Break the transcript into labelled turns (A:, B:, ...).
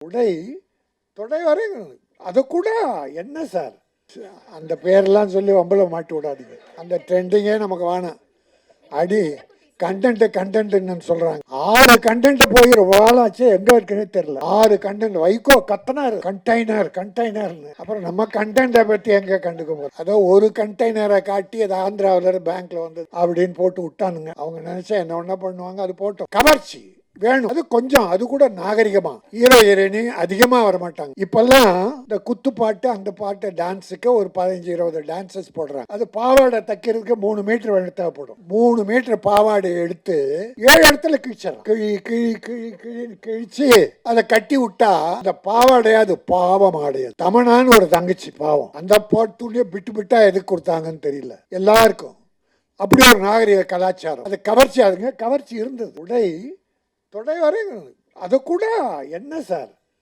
A: உடை தொடை வரை அது கூட என்ன சார் அந்த பேரெல்லாம் சொல்லி வம்பல மாட்டி விடாதீங்க. அந்த ட்ரெண்டிங்கே நமக்கு வேணாம். அடி கண்டென்ட்னு சொல்றாங்க. 6 கண்டென்ட் போய் ரொம்ப நாளாச்சு, எங்க இருக்குன்னு தெரியல. 6 கண்டென்ட் வைகோ கத்தனாரு கண்டெய்னர்னு. அப்புறம் நம்ம கண்டென்ட்டை பத்தி எங்க கண்டுக்க போறோம். அதோ ஒரு கண்டெய்னரை காட்டி அது ஆந்திராவில பேங்க்ல வந்து அப்படின்னு போட்டு விட்டானுங்க. அவங்க நினைச்சா என்ன ஒண்ணா பண்ணுவாங்க. அது போட்டோம். கவர்ச்சி வேணும். அது கொஞ்சம், அது கூட நாகரிகமா. ஹீரோ ஹீரோயினி அதிகமா வர மாட்டாங்க. இப்பெல்லாம் இந்த குத்து பாட்டு அந்த பாட்டு டான்ஸுக்கு ஒரு 15-20 டான்சஸ் போடுறாங்க. அது பாவாடை தைக்கிறதுக்கு 3 மீட்டர் வேணும் தேவைப்படும். 3 மீட்டர் பாவாடை எடுத்து 7 இடத்துல கிழிச்சிடலாம். கிழிச்சு அதை கட்டி விட்டா அந்த பாவாடையாது பாவம் ஆடையாது. தமனான்னு ஒரு தங்கச்சி பாவம், அந்த பாட்டுலயே பிட்டா எதுக்கு கொடுத்தாங்கன்னு தெரியல. எல்லாருக்கும் அப்படி ஒரு நாகரிக கலாச்சாரம். அது கவர்ச்சி, அதுங்க கவர்ச்சி இருந்தது. உடை தொடை வரை அது கூட என்ன சார்